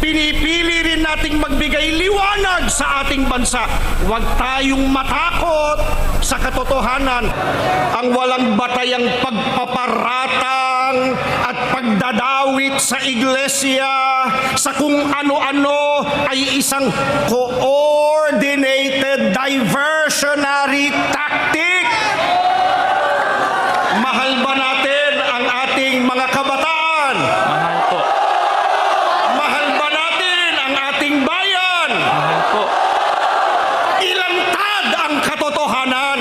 pinipili rin nating magbigay liwanag sa ating bansa. Huwag tayong matakot sa katotohanan. Ang walang batayang pagpaparatang at pagdadawit sa iglesia sa kung ano-ano ay isang coordinated diversionary tactic. Mahal ba natin ang ating mga kabataan? Mahal po. Mahal ba natin ang ating bayan? Mahal po. Ilantad ang katotohanan.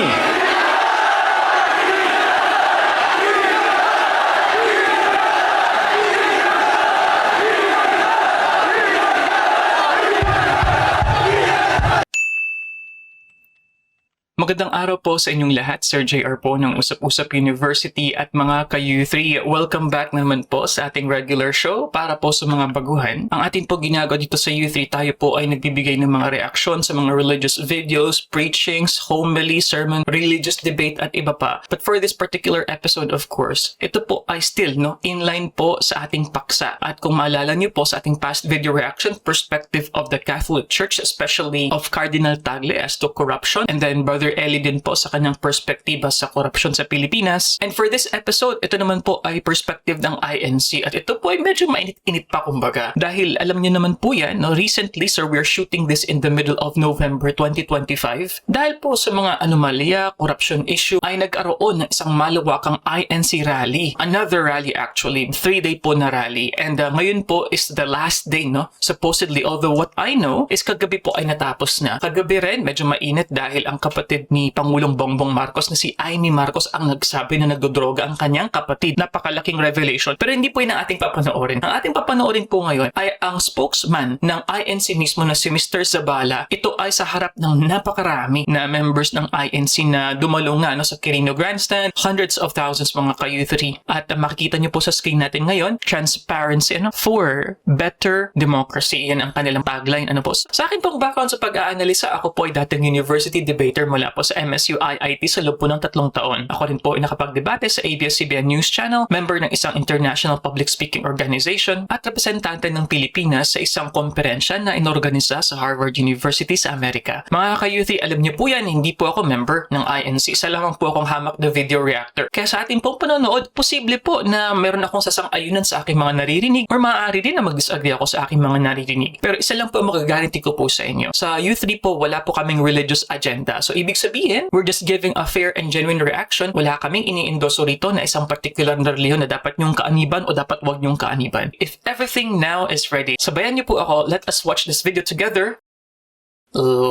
Magandang araw po sa inyong lahat. Sir JR po ng Usap-Usap University at mga ka-U3. Welcome back naman po sa ating regular show para po sa mga baguhan. Ang atin po ginagawa dito sa U3, tayo po ay nagbibigay ng mga reaksyon sa mga religious videos, preachings, homily, sermon, religious debate at iba pa. But for this particular episode, of course, ito po ay still inline po sa ating paksa. At kung maalala niyo po sa ating past video reaction, perspective of the Catholic Church, especially of Cardinal Tagle as to corruption, and then Brother Eli din po sa kanyang perspektiba sa korupsyon sa Pilipinas. And for this episode, ito naman po ay perspective ng INC. At ito po ay medyo mainit-init pa kumbaga. Dahil alam niyo naman po yan, recently, sir, we're shooting this in the middle of November 2025. Dahil po sa mga anomalya, corruption issue, ay nag-aroon ng isang malawakang INC rally. Another rally actually, 3-day po na rally. And ngayon po is the last day, supposedly. Although what I know is kagabi po ay natapos na. Kagabi rin, medyo mainit dahil ang kapatid ni Pangulong Bongbong Marcos na si Amy Marcos ang nagsabi na nagdodroga ang kanyang kapatid. Napakalaking revelation. Pero hindi po yun ang ating papanoorin. Ang ating papanoorin po ngayon ay ang spokesman ng INC mismo na si Mr. Zabala. Ito ay sa harap ng napakarami na members ng INC na dumalo nga sa Quirino Grandstand. Hundreds of thousands mga ka-U3. At makikita nyo po sa screen natin ngayon, transparency for better democracy. Yan ang kanilang tagline. Sa akin pong background sa pag-aanalisa, ako po ay dating university debater mula po sa MSU IIT sa loob po ng 3 taon. Ako rin po ay nakapagdebate sa ABS-CBN News Channel, member ng isang international public speaking organization at representante ng Pilipinas sa isang komperensya na inorganisa sa Harvard University sa Amerika. Mga ka-UT, alam niyo po yan, hindi po ako member ng INC. Isa lamang po akong hamak na video reactor. Kaya sa ating pong panonood, posible po na meron akong sasang-ayunan sa aking mga naririnig or maaari din na mag-disagree ako sa aking mga naririnig. Pero isa lang po ang magagaranti ko po sa inyo. Sa U3 po, wala po kaming religious agenda. So, ibig sabihin, we're just giving a fair and genuine reaction. Wala kaming ini-endorso rito na isang particular na reliyon na dapat nyong kaaniban o dapat wag nyong kaaniban. If everything now is ready, sabayan niyo po ako, let us watch this video together.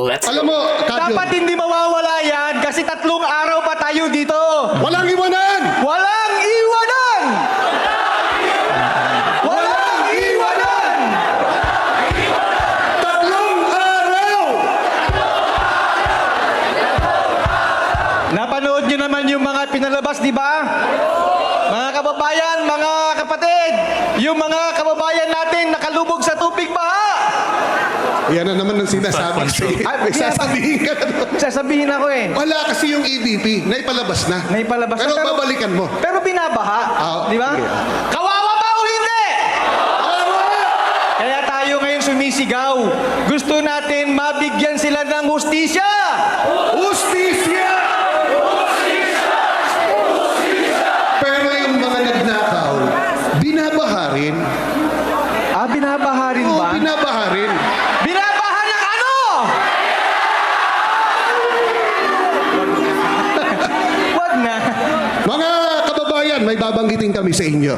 Let's Alam mo, Dapat hindi mawawala yan kasi 3 araw pa tayo dito. walang iwanan! Walang iwanan! Walang iwanan! 3 araw! Napanood nyo naman yung mga pinalabas, di ba? Mga kababayan, mga kapatid, yung mga kababayan natin nakalubog sa tubig baha. Yan na naman ang sinasabi kasi. Ay, Sasabihin ka na naman. Sasabihin ako eh. Wala kasi yung EBP, naipalabas na. Naipalabas na, Pero pero- babalikan mo. Pero binabaha, di ba? sige. Kawawa ba o hindi? Kaya tayo ngayon sumisigaw. Gusto natin mabigyan sila ng hustisya. Justisya! Pero yung mga nagnakaw, binabaha rin. Binabaha rin Oo, ba? binabaha rin. Binabaha ng ano? Wag na. Mga kababayan, may babanggitin kami sa inyo.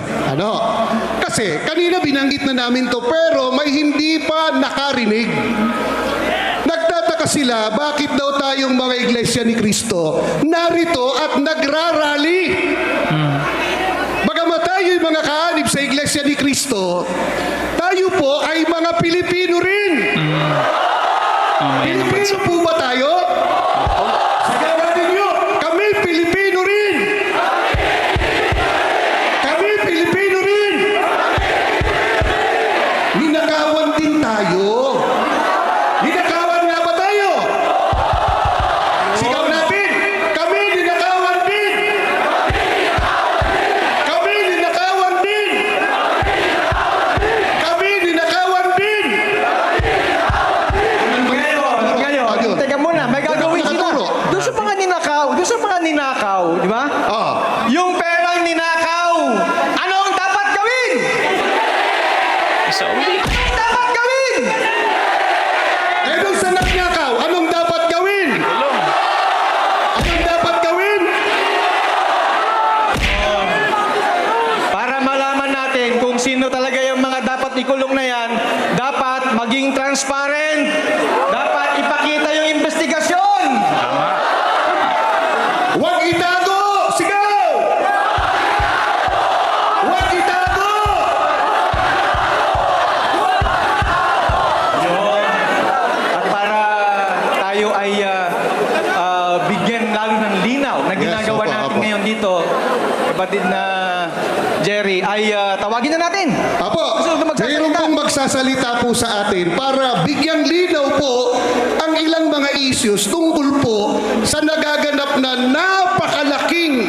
Kasi kanina binanggit na namin to pero may hindi pa nakarinig. Nagtataka sila bakit daw tayong mga iglesia ni Kristo narito at nagrarally. Bagamat tayo yung mga kaanib sa iglesia ni Kristo, tayo po ay mga Pilipino rin. Pilipino po ba tayo? Sigawan ninyo, kami Pilipino rin. Kami Pilipino rin. Ninakawan din tayo. Ninakawan nga ba tayo? Sigaw natin, kami ninakawan din. Kami ninakawan din. Kami ninakawan din. Dapat gawin! Eh nung sa nagnakaw, anong dapat gawin? Anong dapat gawin? Para malaman natin kung sino talaga yung mga dapat ikulong na yan, dapat maging transparent. Dapat ipakita yung investigasyon. Huwag itago! Sigaw! Huwag itago! At para tayo ay bigyan lalo ng linaw na ginagawa Yes, opo, natin opo. ngayon dito, kapatid na Jerry, ay tawagin na natin. Apo, Gusto mo magsasalita? mayroon pong magsasalita po sa atin para bigyang linaw po ang ilang mga issues tungkol po sa nagaganap na napakalaking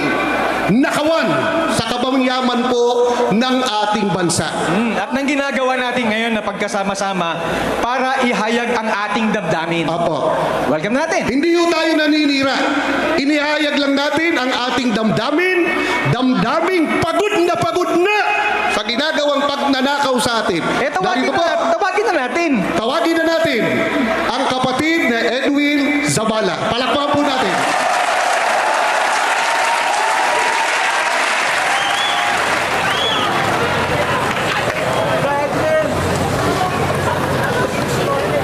nakawan sa kabangyaman po ng ating bansa. At nang ginagawa natin ngayon na pagkasama-sama para ihayag ang ating damdamin. Apo, Welcome natin. hindi ho tayo naninira. Inihayag lang natin ang ating damdaming pagod na sa ginagawang pagnanakaw sa atin. Tawagin Narito po, tawagin na natin. tawagin na natin ang kapatid na Edwin Zabala. Palakpakan po natin.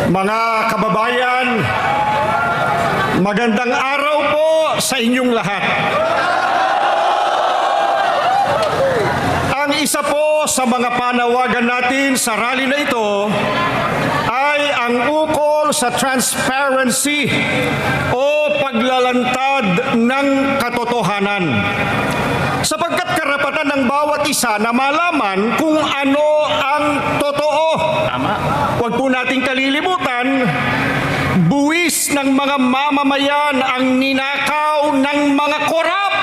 Mga kababayan, magandang araw po sa inyong lahat. Ang isa po sa mga panawagan natin sa rally na ito ay ang ukol sa transparency o paglalantad ng katotohanan. Sapagkat karapatan ng bawat isa na malaman kung ano ang totoo. Tama. Huwag po nating kalilimutan, buwis ng mga mamamayan ang ninakaw ng mga korap.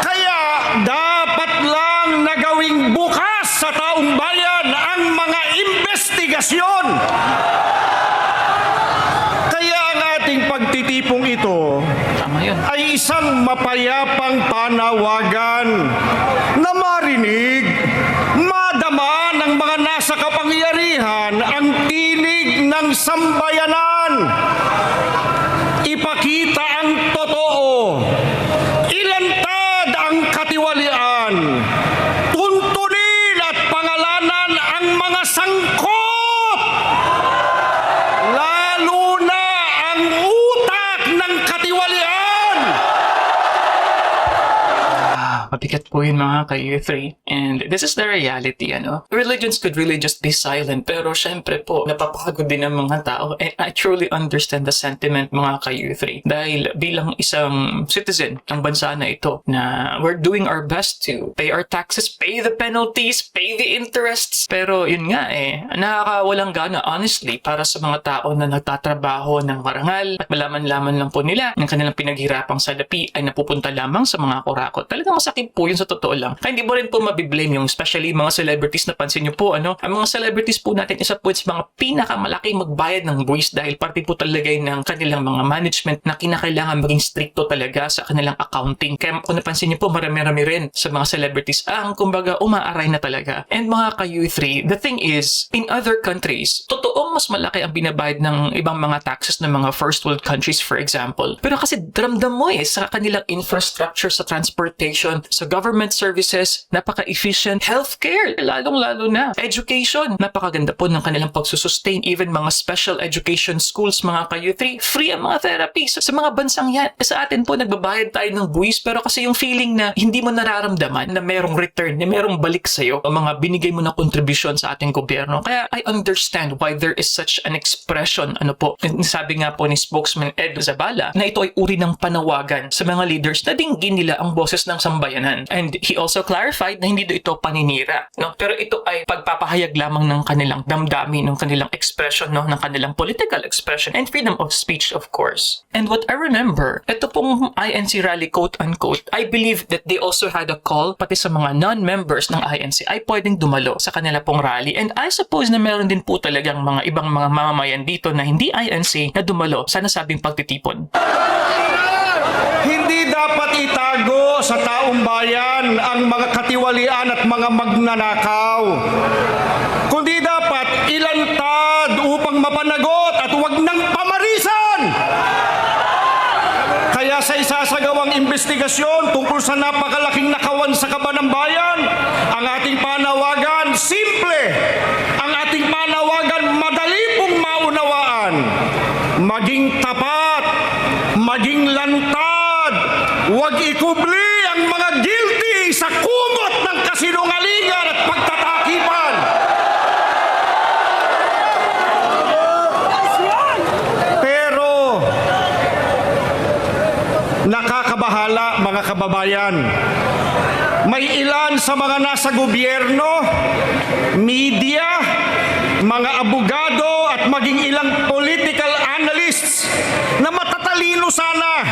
Kaya dapat lang na gawing bukas sa taong bayan ang mga investigasyon. Kaya ang ating pagtitipong ito Tama yun. ay isang mapayapang panawagan na marinig, madama ng mga nasa kapangyarihan ang tinig ng sambayanan. Ipakita ang totoo, ilantad ang katiwalian, tuntunin at pangalanan ang mga sangkot, lalo na ang utak ng katiwalian. Mabigat po yun mga ka-U3. And this is the reality, ano? Religions could really just be silent. Pero syempre po, napapagod din ang mga tao. And I truly understand the sentiment mga ka-U3. Dahil bilang isang citizen ng bansa na ito, na we're doing our best to pay our taxes, pay the penalties, pay the interests. Pero yun nga nakakawalang gana, honestly, para sa mga tao na nagtatrabaho ng marangal at malaman-laman lang po nila ng kanilang pinaghirapang salapi ay napupunta lamang sa mga kurakot. Talagang masakit po yun sa totoo lang. Kaya hindi mo rin po mabiblame yung especially mga celebrities na pansin nyo po, ano? Ang mga celebrities po natin, isa po sa mga pinakamalaki magbayad ng buwis dahil parte po talaga yun ng kanilang mga management na kinakailangan maging stricto talaga sa kanilang accounting. Kaya kung napansin nyo po, marami-rami rin sa mga celebrities ang kumbaga umaaray na talaga. And mga ka-U3, the thing is, in other countries, totoong mas malaki ang binabayad ng ibang mga taxes ng mga first world countries, for example. Pero kasi ramdam mo sa kanilang infrastructure, sa transportation, sa government services, napaka-efficient. Healthcare, lalong-lalo na. Education, napakaganda po ng kanilang pagsusustain. Even mga special education schools, mga ka-U3, free ang mga therapies. Sa mga bansang yan, sa atin po, nagbabayad tayo ng buwis, pero kasi yung feeling na hindi mo nararamdaman na merong return, na merong balik sa'yo, o mga binigay mo na kontribusyon sa ating gobyerno. Kaya I understand why there is such an expression, sabi nga po ni spokesman Ed Zabala, na ito ay uri ng panawagan sa mga leaders na dinggin nila ang boses ng sambayanan. And he also clarified na hindi ito paninira, pero ito ay pagpapahayag lamang ng kanilang damdamin, ng kanilang expression, ng kanilang political expression and freedom of speech, of course. And what I remember, ito pong INC rally, quote-unquote, I believe that they also had a call, pati sa mga non-members ng INC ay pwedeng dumalo sa kanila pong rally. And I suppose na meron din po talagang mga ibang mga mamamayan dito na hindi INC na dumalo sa nasabing pagtitipon. Hindi dapat itago sa taong bayan ang mga katiwalian at mga magnanakaw. Kundi dapat ilantad upang mapanagot at huwag nang pamarisan. Kaya sa isasagawang investigasyon tungkol sa napakalaking nakawan sa kaban ng bayan, ang ating panawagan, simple. Ang ating panawagan, madali pong maunawaan. Maging tapat, maging lantad, huwag ikubli ang mga guilty sa kumot ng kasinungalingan at pagtatakipan. Pero, nakakabahala mga kababayan. May ilan sa mga nasa gobyerno, media, mga abogado at maging ilang political analysts na matatalino sana,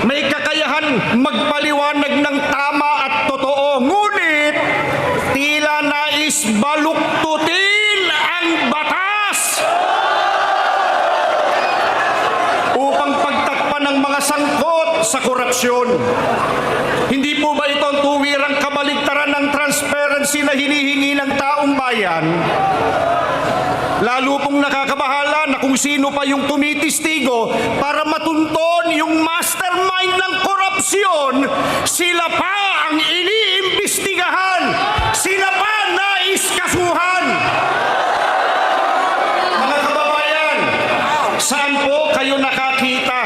may kakayahan magpaliwanag ng tama at totoo, ngunit tila nais baluktutin ang batas upang pagtakpan ng mga sangkot sa korupsyon. Hindi po ba ito ang tuwirang kabaligtaran ng transparency na hinihingi ng taong bayan? Lalo pong nakakabahala na kung sino pa yung tumitistigo para matunton yung mastermind ng korupsyon, sila pa ang iniimbestigahan, sila pa naiskasuhan. Mga kababayan, saan po kayo nakakita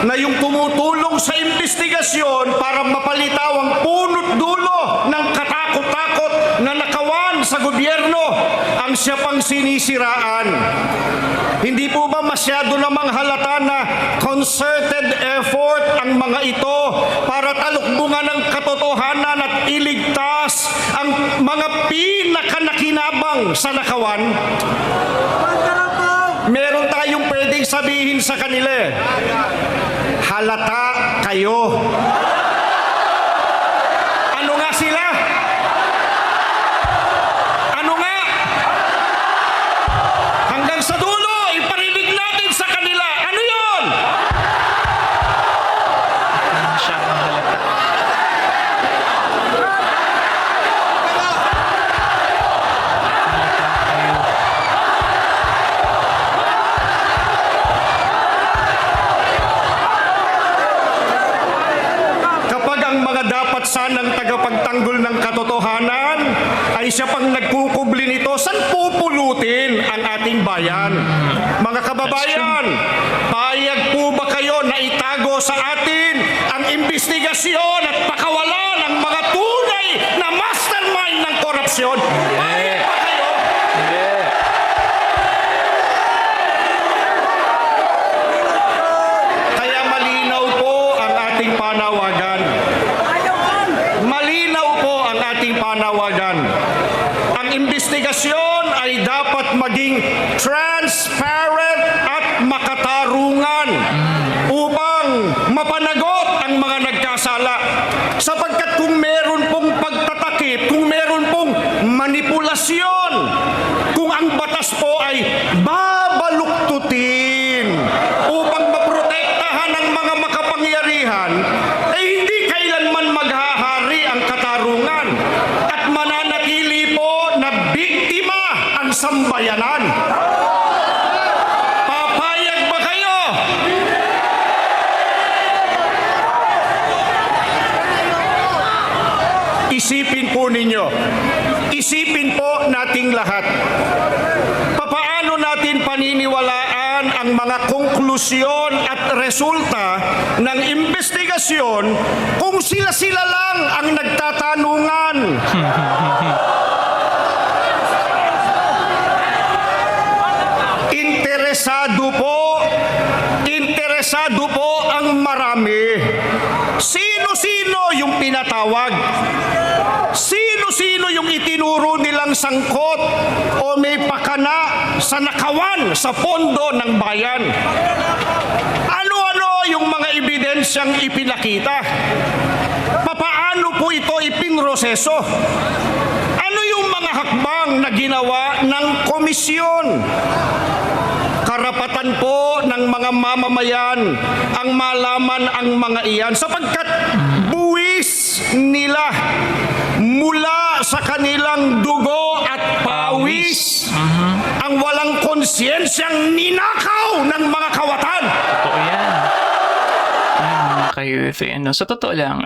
na yung tumutulong sa investigasyon para mapalitaw ang punot dulo ng katakot-takot na nakawan sa gobyerno ang siya pang sinisiraan? Hindi po ba masyado namang halata na concerted effort ang mga ito para talukbungan ang katotohanan at iligtas ang mga pinakanakinabang sa nakawan? Meron tayong pwedeng sabihin sa kanila, halata kayo. Ano nga sila? Ano nga? Hanggang sa dulo, iparinig natin sa kanila. Ano yon? Siya ang halata. Kapag ang mga dapat sanang tagapagtanggol ng katotohanan ay siya pang nagkukubli nito, saan pupulutin ang ating bayan? Mga kababayan, payag po ba kayo na itago sa atin ang investigasyon at pakawalan ng mga tunay na mastermind ng korupsyon? Payag ba kayo? Kaya malinaw po ang ating panawagan. Malinaw po ang ating panawagan. Ang investigasyon ay dapat maging transparent at makatarungan upang mapanagot ang mga nagkasala. Sapagkat kung meron pong pagtatakip, kung meron pong manipulasyon, kung ang batas po ay babaluktutin upang maprotektahan ang mga makapangyarihan, ay hindi kailanman maghahari ang katarungan at mananatili po na biktima ang sambayanan. Papayag ba kayo? Isipin po ninyo, isipin po nating lahat. Papaano natin paniniwalaan ang mga konklusyon at resulta ng investigasyon kung sila-sila lang ang nagtatanungan? Interesado po ang marami. Sino-sino yung pinatawag? Sino-sino yung itinuro nilang sangkot o may pakana sa nakawan sa pondo ng bayan? Ano-ano yung mga ebidensyang ipinakita? Papaano po ito ipinroseso? Ano yung mga hakbang na ginawa ng komisyon? Karapatan po ng mga mamamayan ang malaman ang mga iyan sapagkat buwis nila mula sa kanilang dugo at pawis ang walang konsyensiyang ninakaw ng mga kawatan. Totoo yan. Kayo, sa totoo lang,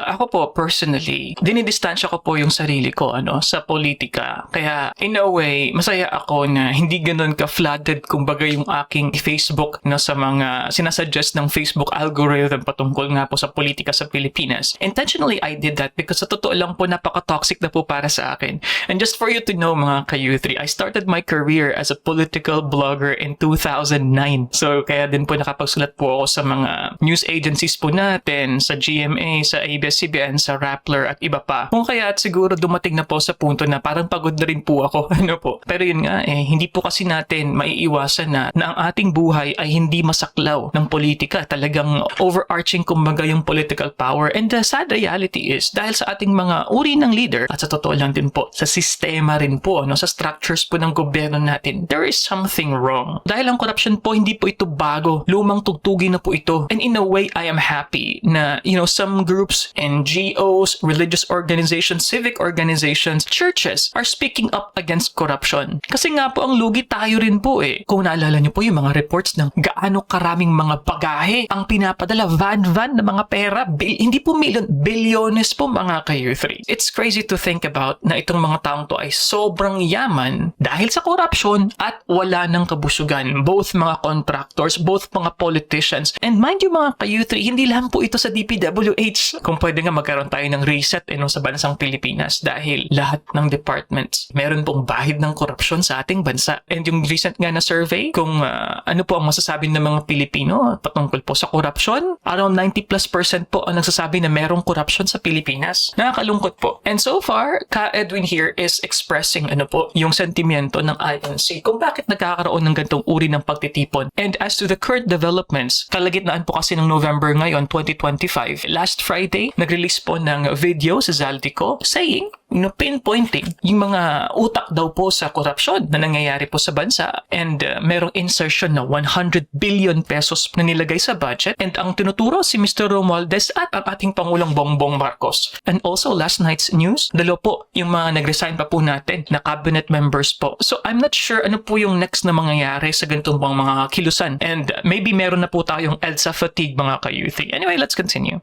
ako po personally, dinidistansya ko po yung sarili ko sa politika. Kaya in a way, masaya ako na hindi ganun ka-flooded kumbaga yung aking Facebook sa mga sinasuggest ng Facebook algorithm patungkol nga po sa politika sa Pilipinas. Intentionally, I did that because sa totoo lang po, napaka-toxic na po para sa akin. And just for you to know mga ka-U3, I started my career as a political blogger in 2009. So kaya din po nakapagsulat po ako sa mga news agencies po natin, sa GMA, sa ABS-CBN, sa Rappler at iba pa. Kung kaya at siguro dumating na po sa punto na parang pagod na rin po ako. Po. Pero yun nga hindi po kasi natin maiiwasan na ang ating buhay ay hindi masaklaw ng politika. Talagang overarching kumbaga yung political power. And the sad reality is, dahil sa ating mga uri ng leader, at sa totoo lang din po, sa sistema rin po, sa structures po ng gobyerno natin, there is something wrong. Dahil ang corruption po, hindi po ito bago. Lumang tugtugin na po ito. And in a way, I am happy na, some groups, NGOs, religious organizations, civic organizations, churches are speaking up against corruption. Kasi nga po, ang lugi tayo rin po Kung naalala niyo po yung mga reports ng gaano karaming mga bagahe ang pinapadala, van na mga pera, hindi po milyon, bilyones po mga ka-U3. It's crazy to think about na itong mga taong to ay sobrang yaman dahil sa corruption at wala ng kabusugan. Both mga contractors, both mga politicians, and mind you mga ka-U3, hindi lang po ito sa DPWH. Kung pwede nga magkaroon tayo ng reset sa bansang Pilipinas dahil lahat ng departments meron pong bahid ng korupsyon sa ating bansa. And yung recent nga na survey kung ano po ang masasabi ng mga Pilipino patungkol po sa korupsyon, around 90+% po ang nagsasabi na merong korupsyon sa Pilipinas. Nakakalungkot po. And so far, Ka Edwin here is expressing yung sentimiento ng INC kung bakit nagkakaroon ng ganitong uri ng pagtitipon. And as to the current developments, kalagitnaan po kasi ng November ngayon, 2025. Last Friday, nag-release po ng video sa Zaldico saying, pinpointing yung mga utak daw po sa korupsyon na nangyayari po sa bansa and merong insertion na 100 billion pesos na nilagay sa budget and ang tinuturo si Mr. Romualdez at ang ating Pangulong Bongbong Marcos. And also last night's news, dalawa po yung mga nag-resign pa po natin na cabinet members po. So I'm not sure ano po yung next na mangyayari sa ganitong mga kilusan and maybe meron na po tayong EDSA fatigue mga ka-U3. Anyway, let's continue.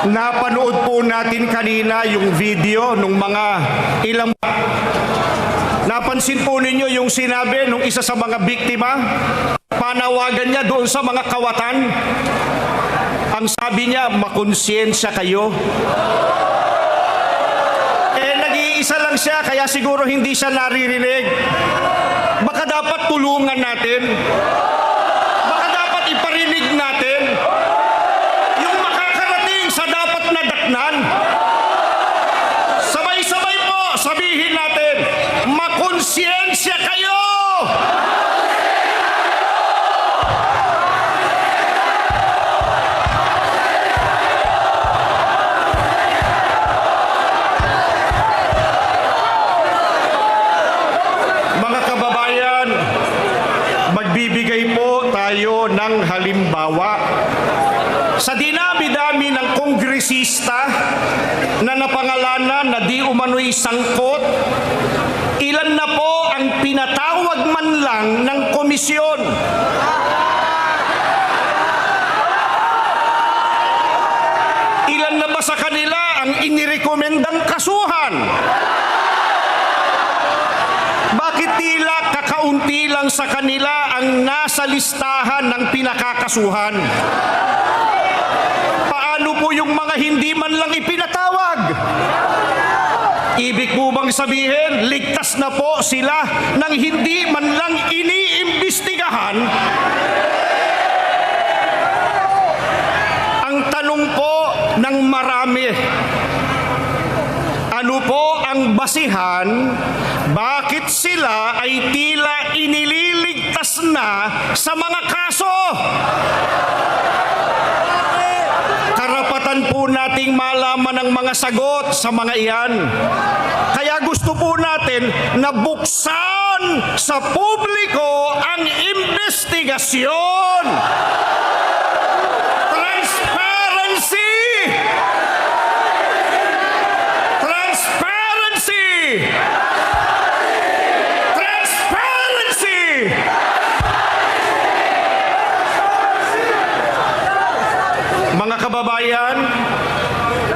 Napanood po natin kanina yung video nung mga ilang... Napansin po ninyo yung sinabi nung isa sa mga biktima? Panawagan niya doon sa mga kawatan. Ang sabi niya, makonsyensya kayo. Nag-iisa lang siya, kaya siguro hindi siya naririnig. Baka dapat tulungan natin. Baka dapat iparinig natin yung makakarating sa dapat na daknan. Sabay-sabay po, sabihin natin, makonsyensya kayo! Mga kababayan, magbibigay po tayo ng halimbawa. Sa dinami-dami ng kongresista na napangalanan na di umano'y sangkot, ilan na po ang pinatawag man lang ng komisyon. Ilan na ba sa kanila ang inirekomendang kasuhan? Bakit tila kakaunti lang sa kanila ang nasa listahan ng pinakakasuhan? Paano po yung mga hindi man lang ipinatawag? Ibig po bang sabihin, ligtas na po sila nang hindi man lang iniimbestigahan? Ang tanong po ng marami, ano po ang basihan bakit sila ay tila inililigtas na sa mga kaso? Karapatan po nating malaman naman ang mga sagot sa mga iyan. Kaya gusto po natin na buksan sa publiko ang investigasyon. Transparency! Transparency! Transparency! Mga kababayan,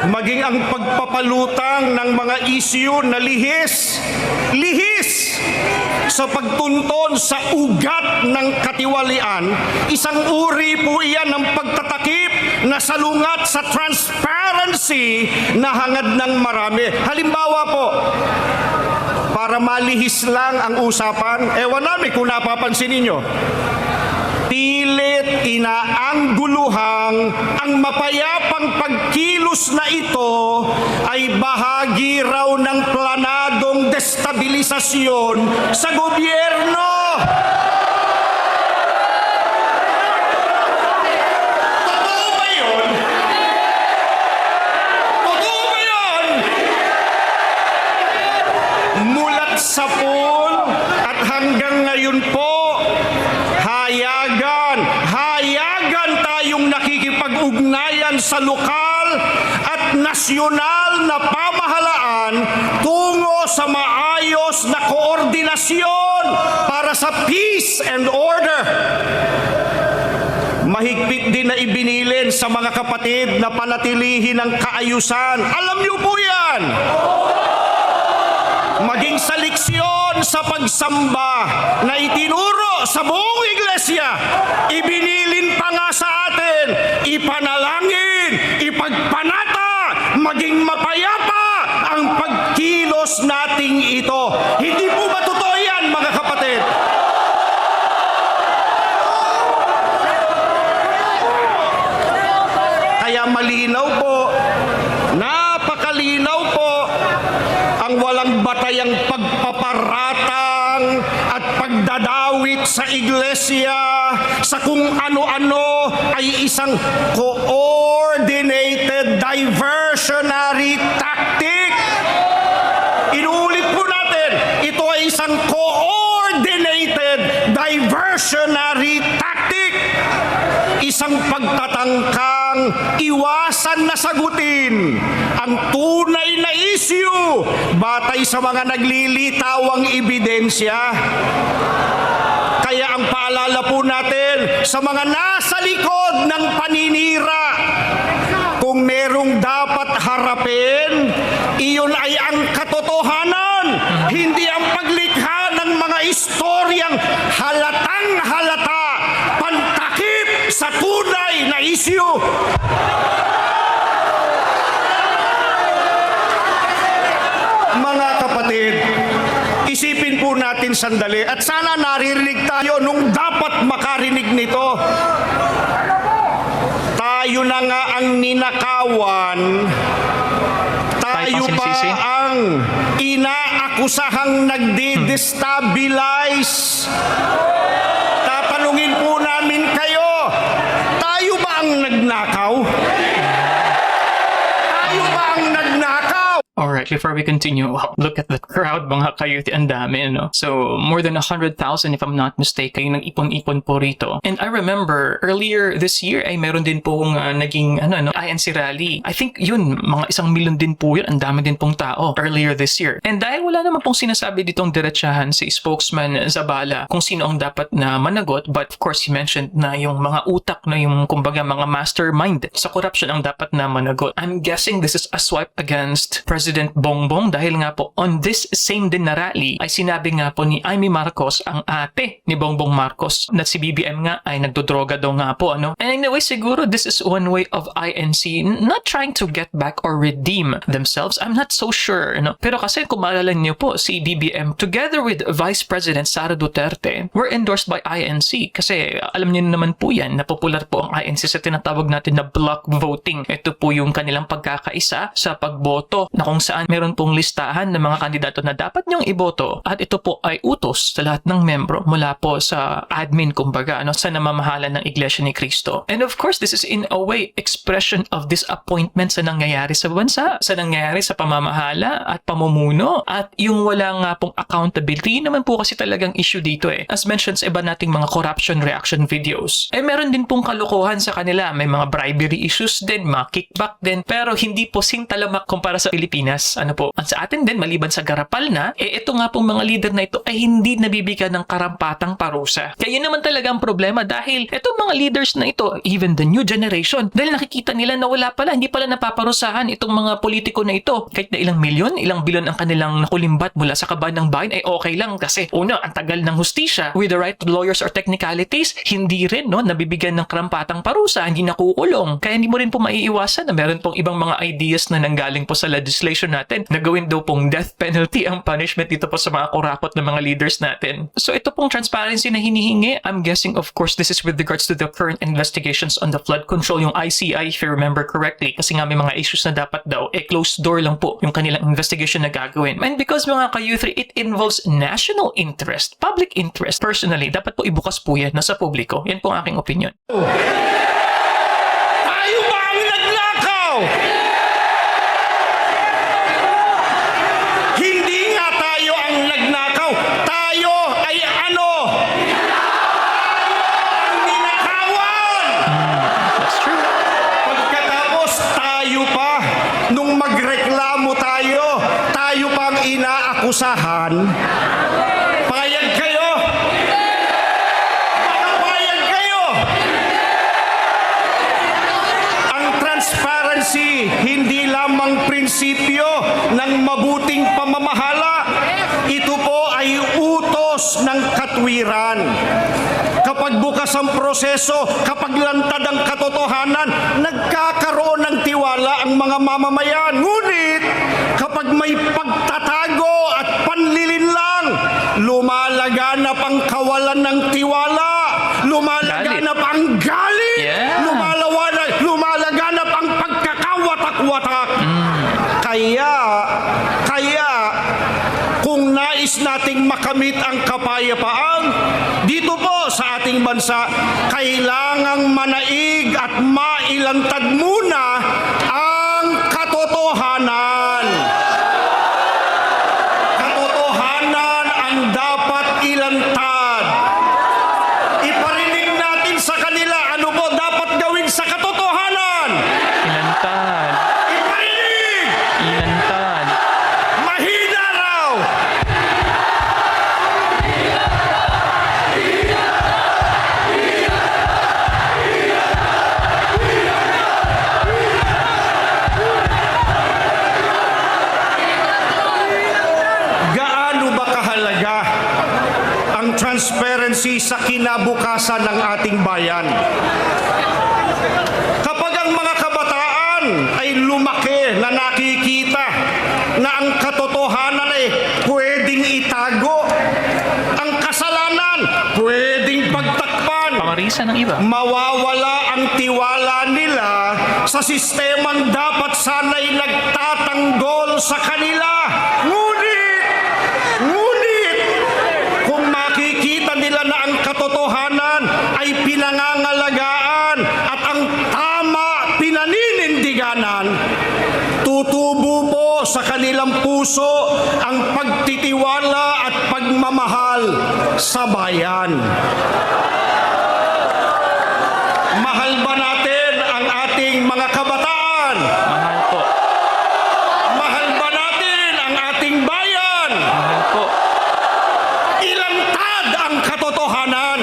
maging ang pagpapalutang ng mga isyu na lihis sa pagtunton sa ugat ng katiwalian, isang uri po iyan ng pagtatakip na salungat sa transparency na hangad ng marami. Halimbawa po, para malihis lang ang usapan, ewan namin kung napapansin ninyo, pilit inaangguluhang ang mapayapang pagkilos na ito ay bahagi raw ng planadong destabilisasyon sa gobyerno. Totoo ba yun? Totoo ba yun? Mulat sa pool at hanggang ngayon po, hayagan tayong nakikipag-ugnayan sa lokal at nasyonal na pamahalaan tungo sa maayos na koordinasyon para sa peace and order. Mahigpit din na ibinilin sa mga kapatid na panatilihin ang kaayusan. Alam niyo po yan! Maging sa leksyon sa pagsamba na itinuro sa buong iglesia, ibinilin pa nga sa atin, ipanalangin, ipagpanata, maging mapayapa ang pagkilos nating ito. Hindi po ba totoo yan, mga kapatid? Kaya malinaw po, napakalinaw po, ang walang batayang pagpaparatang at pagdadawit sa iglesia sa kung ano-ano ay isang coordinated diversionary tactic. Inuulit po natin, ito ay isang coordinated diversionary tactic. Isang pagtatangkang iwasan na sagutin ang tunay na issue batay sa mga naglilitawang ebidensya. Kaya ang paalala po natin sa mga nasa likod ng paninira, kung merong dapat harapin, iyon ay ang katotohanan, hindi ang paglikha ng mga istoryang halatang halata, pantakip sa tunay na issue. Mga kapatid, isipin po natin sandali at sana naririnig tayo nung dapat makarinig nito. Tayo na nga ang ninakawan, tayo pa ang inaakusahang nagde-destabilize. Tatanungin po namin kayo, tayo ba ang nagnakaw? Tayo ba ang nagnakaw? Alright, before we continue, wow, look at the crowd, mga kayuti, ang dami, no? So, more than 100,000 if I'm not mistaken, yung nag-ipon-ipon po rito. And I remember, earlier this year, ay meron din pong naging, INC rally. I think yun, mga 1 million din po yun, ang dami din pong tao, earlier this year. And dahil wala naman pong sinasabi ditong diretsahan si spokesman Zabala kung sino ang dapat na managot, but of course, he mentioned na yung mga utak na yung, kumbaga, mga mastermind sa corruption ang dapat na managot. I'm guessing this is a swipe against President Bongbong dahil nga po on this same din na rally ay sinabi nga po ni Amy Marcos, ang ate ni Bongbong Marcos, na si BBM nga ay nagdodroga daw nga po, ano? And in a way, siguro this is one way of INC not trying to get back or redeem themselves. I'm not so sure, no? Pero kasi kung maalala niyo po, si BBM together with Vice President Sara Duterte were endorsed by INC kasi alam niyo naman po yan na popular po ang INC sa tinatawag natin na block voting. Ito po yung kanilang pagkakaisa sa pagboto na kung saan meron pong listahan ng mga kandidato na dapat nyong iboto at ito po ay utos sa lahat ng membro mula po sa admin kumbaga sa namamahala ng Iglesia ni Cristo. And of course, this is in a way expression of disappointment sa nangyayari sa bansa, sa nangyayari sa pamamahala at pamumuno at yung wala nga pong accountability. Yun naman po kasi talagang issue dito As mentioned sa iba nating mga corruption reaction videos. Meron din pong kalokohan sa kanila. May mga bribery issues din, mga kickback din, pero hindi po sintalamak kumpara sa Pilipinas. At sa atin din, maliban sa garapal na, ito nga pong mga leader na ito ay hindi nabibigyan ng karampatang parusa. Kaya yun naman talaga ang problema dahil itong mga leaders na ito, even the new generation, dahil nakikita nila na wala pala, hindi pala napaparusahan itong mga politiko na ito. Kahit na ilang milyon, ilang bilyon ang kanilang nakulimbat mula sa kaban ng bayan, ay okay lang kasi una, ang tagal ng hustisya with the right to lawyers or technicalities, hindi rin nabibigyan ng karampatang parusa, hindi nakukulong. Kaya hindi mo rin po maiiwasan na meron pong ibang mga ideas na nanggaling po sa legislation natin na gawin daw pong death penalty ang punishment dito po sa mga kurakot ng mga leaders natin. So ito pong transparency na hinihingi, I'm guessing of course this is with regards to the current investigations on the flood control, yung ICI if you remember correctly, kasi nga may mga issues na dapat daw closed door lang po yung kanilang investigation na gagawin. And because mga ka-U3, it involves national interest, public interest. Personally, dapat po ibukas po yan nasa publiko. Yan po ang aking opinion. Tayo ba ang nagnakaw? Hindi nga tayo ang nagnakaw. Tayo ay ano? Ang ninakawan! That's true. Pagkatapos tayo pa, nung magreklamo tayo pa ang inaakusahan. Payag kayo? Payag kayo? Ang transparency, hindi lamang prinsipyo ng mabuting pamamahala. Ito po ay utos ng katwiran. Kapag bukas ang proseso, kapag lantad ang katotohanan, nagkakaroon ng tiwala ang mga mamamayan. Ngunit, kapag may pagtatago at panlilinlang, lumalaganap ang kawalan ng tiwala, lumalaganap ang galit, Yeah. lumalaganap ang pagkakawatak-watak. Kaya, kung nais nating makamit ang kapayapaan, dito po sa ating bansa, kailangang manaig at mailantad muna ang katotohanan. Katotohanan ang dapat ilantad. Iparinig natin sa kanila ano po dapat gawin sa katotohanan. Ilantad. Iparinig! Ilantad. Mahina raw! Gaano ba kahalaga ang transparency sa kinabukasan ng ating bayan? Kapag ang mga kabataan ay lumaki na nakikita na ang katotohanan ay pwedeng itago, ang kasalanan pwedeng pagtakpan, Pamarisa ng iba. mawawala ang tiwala nila sa sistemang dapat sana'y nagtatanggol sa kanila. Ngunit, kung makikita nila na ang katotohanan ay pinangangalagaan at ang tama pinaninindiganan, tutubo po sa kanilang puso ang pagtitiwala at pagmamahal sa bayan. Mahal ba natin ang ating mga kabataan? Mahal po. Mahal ba natin ang ating bayan? Mahal po. Ilantad ang katotohanan.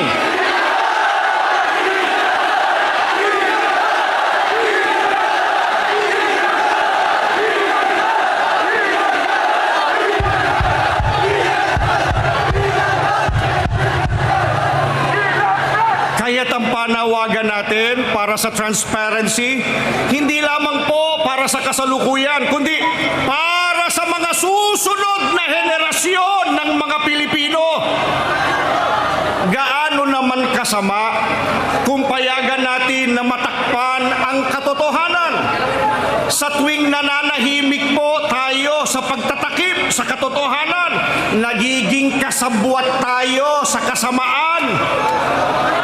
Kaya't ang panawagan natin para sa transparency, hindi lamang po para sa kasalukuyan, kundi para sa mga susunod na henerasyon ng mga Pilipino. Gaano naman kasama kung payagan natin na matakpan ang katotohanan? Sa tuwing nananahimik po tayo sa katotohanan, nagiging kasabwat tayo sa kasamaan.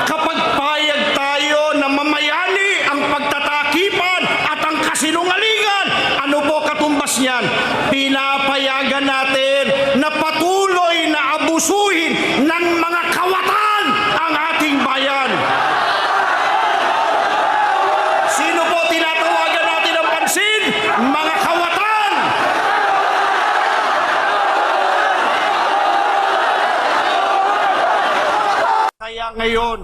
Kapag payag tayo na mamayani ang pagtatakipan at ang kasinungalingan, ano po katumbas niyan? Pinapayagan natin na patuloy na abusuhin ng mga kawatan ang ating bayan. Sino po tinatawagan natin ng pansin? Mga kawatan! Kaya ngayon,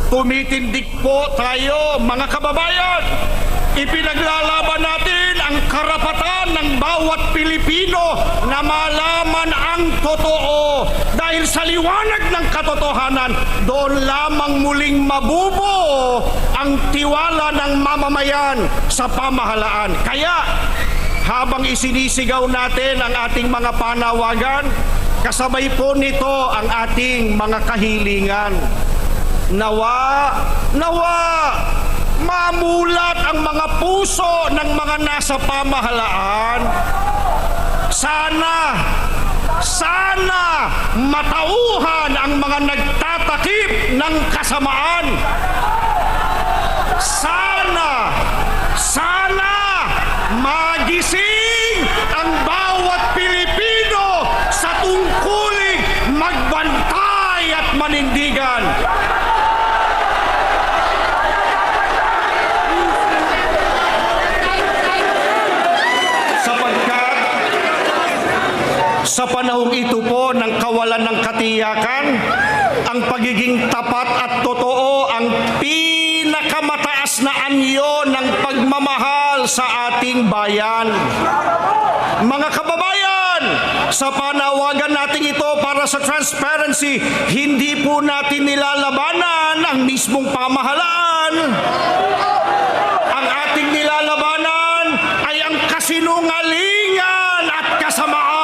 tumitindig po tayo, mga kababayan. Ipinaglalaban natin ang karapatan ng bawat Pilipino na malaman ang totoo. Dahil sa liwanag ng katotohanan, doon lamang muling mabubuo ang tiwala ng mamamayan sa pamahalaan. Kaya, habang isinisigaw natin ang ating mga panawagan, kasabay po nito ang ating mga kahilingan. Nawa mamulat ang mga puso ng mga nasa pamahalaan. Sana matauhan ang mga nagtatakip ng kasamaan. Sana magising ang bawat Pilipino sa tungkuling magbantay at manindigan. Sa panahong ito po ng kawalan ng katiyakan, ang pagiging tapat at totoo ang pinakamataas na anyo ng pagmamahal sa ating bayan. Mga kababayan, sa panawagan natin ito para sa transparency, hindi po natin nilalabanan ang mismong pamahalaan. Ang ating nilalabanan ay ang kasinungalingan at kasamaan.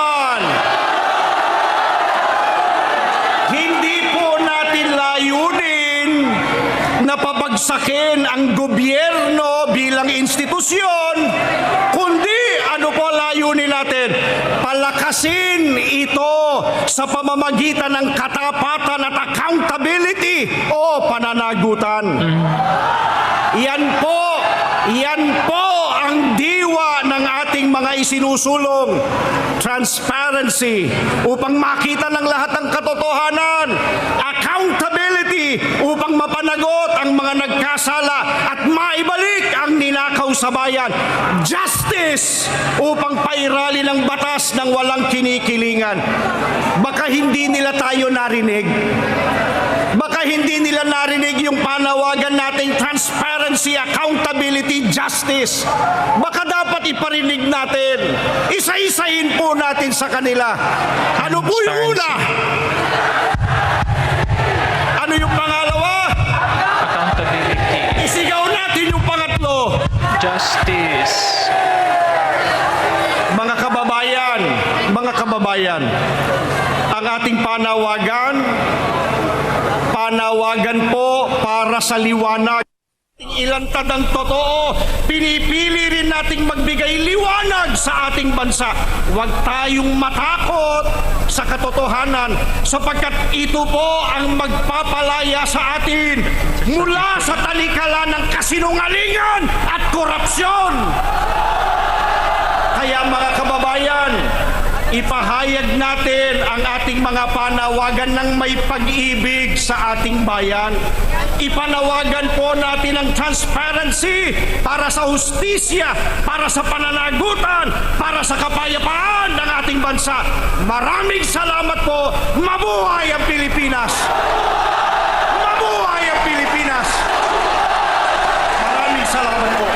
Hindi po natin layunin na pabagsakin ang gobyerno bilang institusyon, kundi ano po layunin natin? Palakasin ito sa pamamagitan ng katapatan at accountability o pananagutan. Yan po ang diwa ng ating mga isinusulong. Transparency upang makita ng lahat ng katotohanan. Accountability upang mapanagot ang mga nagkasala at maibalik ang ninakaw sa bayan. Justice upang pairali ng batas ng walang kinikilingan. Baka hindi nila tayo narinig. Baka hindi nila narinig yung panawagan nating transparency, accountability, justice. Baka dapat iparinig natin. Isa-isahin po natin sa kanila. Ano po yung una? Ano yung pangalawa? Accountability. Isigaw natin yung pangatlo. Justice. Mga kababayan, ang ating panawagan po para sa liwanag. Ilantad ang totoo, pinipili rin nating magbigay liwanag sa ating bansa. Huwag tayong matakot sa katotohanan sapagkat ito po ang magpapalaya sa atin mula sa talikala ng kasinungalingan at korupsyon. Kaya mga kababayan, ipahayag natin ang ating mga panawagan ng may pag-ibig sa ating bayan. Ipanawagan po natin ang transparency para sa hustisya, para sa pananagutan, para sa kapayapaan ng ating bansa. Maraming salamat po. Mabuhay ang Pilipinas! Mabuhay ang Pilipinas! Maraming salamat po.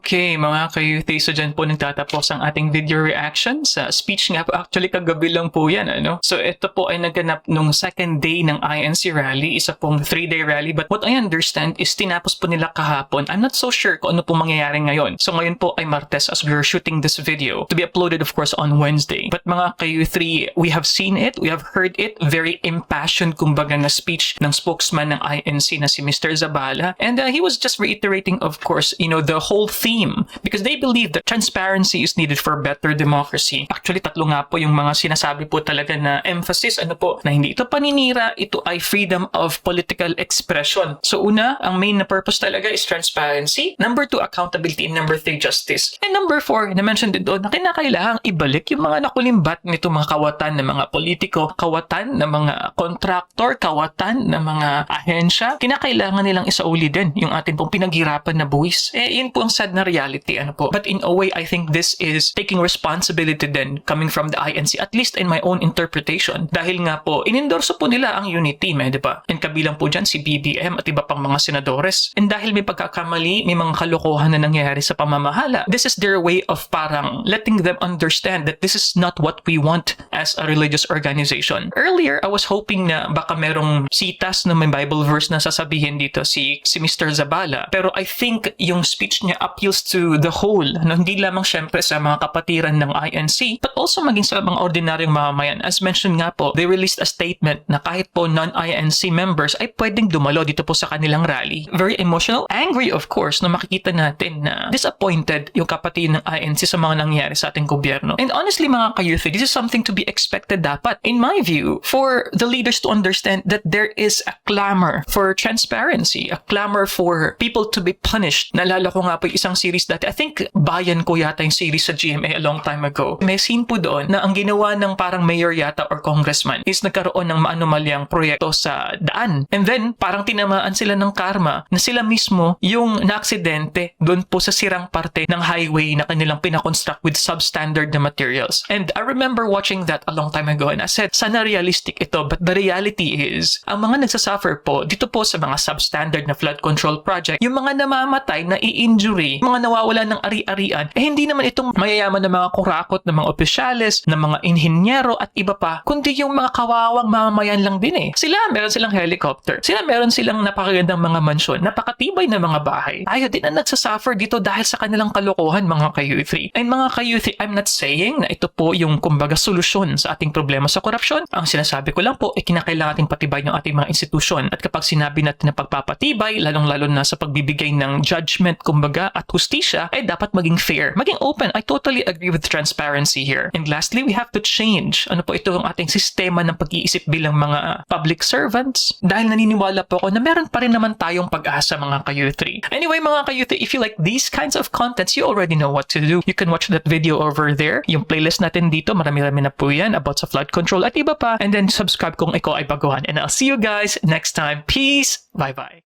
Okay, mga ka-youthie, so dyan po nagtatapos ang ating video reaction sa speech nga po. Actually, kagabi lang po yan, ano? So, ito po ay naganap nung second day ng INC rally, isa pong 3-day rally. But what I understand is tinapos po nila kahapon. I'm not so sure kung ano po mangyayari ngayon. So, ngayon po ay Martes as we are shooting this video to be uploaded, of course, on Wednesday. But mga ka-youthie, we have seen it, we have heard it, very impassioned, kumbaga, na speech ng spokesman ng INC na si Mr. Zabala. And he was just reiterating, of course, you know, the whole theme because they believe that transparency is needed for better democracy. Actually, tatlo nga po yung mga sinasabi po talaga na emphasis, ano po, na hindi ito paninira, ito ay freedom of political expression. So una, ang main na purpose talaga is transparency. Number 2, accountability. And number 3, justice. And number 4, na-mention din doon na kinakailangang ibalik yung mga nakulimbat nito mga kawatan ng mga politiko, kawatan ng mga kontraktor, kawatan ng mga ahensya. Kinakailangan nilang isauli din yung atin pong pinaghirapan na buwis. Yun po ang sad na reality, ano po. But in a way, I think this is taking responsibility then coming from the INC, at least in my own interpretation. Dahil nga po, inendorso po nila ang unity team, di ba? And kabilang po dyan si BBM at iba pang mga senadores. And dahil may pagkakamali, may mga kalokohan na nangyayari sa pamamahala, this is their way of parang letting them understand that this is not what we want as a religious organization. Earlier, I was hoping na baka merong sitas na may Bible verse na sasabihin dito si Mr. Zabala. Pero I think yung speech niya appeals to the whole, no? Hindi lamang syempre sa mga kapatiran ng INC, but also maging sa mga ordinaryong mamamayan. As mentioned nga po, they released a statement na kahit po non-INC members ay pwedeng dumalo dito po sa kanilang rally. Very emotional, angry of course, na makikita natin na disappointed yung kapatiran ng INC sa mga nangyayari sa ating gobyerno. And honestly mga ka-youth, this is something to be expected dapat, in my view, for the leaders to understand that there is a clamor for transparency, a clamor for people to be punished. Naalala ko nga po yung isang series dati, I think Bayan ko yata yung series sa GMA a long time ago. May scene po doon na ang ginawa ng parang mayor yata or congressman is nagkaroon ng maanumalyang proyekto sa daan. And then, parang tinamaan sila ng karma na sila mismo yung naaksidente doon po sa sirang parte ng highway na kanilang pinakonstruct with substandard na materials. And I remember watching that a long time ago and I said, sana realistic ito, but the reality is, ang mga nagsasuffer po dito po sa mga substandard na flood control project, yung mga namamatay, na i-injury, mga nawawala ng ari-arian, hindi naman itong mayayaman na mga kurakot ng mga opisyales, ng mga inhinyero at iba pa, kundi yung mga kawawang mamamayan lang din eh. Sila, meron silang helicopter. Sila, meron silang napakagandang mga mansyon, napakatibay na mga bahay. Tayo din ang nagsasuffer dito dahil sa kanilang kalokohan, mga ka-youthie. And mga ka-youthie, I'm not saying na ito po yung kumbaga solusyon sa ating problema sa korupsyon. Ang sinasabi ko lang po, kinakailangan ating patibay ng ating mga institusyon. At kapag sinabi natin na pagpapatibay, lalong-lalo na sa pagbibigay ng judgment, kumbaga, at hustisya, ay dapat maging fair, maging open. I totally agree with transparency here. And lastly, we have to change. Ano po ito ang ating sistema ng pag-iisip bilang mga public servants? Dahil naniniwala po ako na meron pa rin naman tayong pag-asa, mga ka-youthie. Anyway, mga ka-youthie, if you like these kinds of contents, you already know what to do. You can watch that video over there. Yung playlist natin dito, marami-rami na po yan about sa flood control at iba pa. And then subscribe kung ikaw ay baguhan. And I'll see you guys next time. Peace! Bye-bye!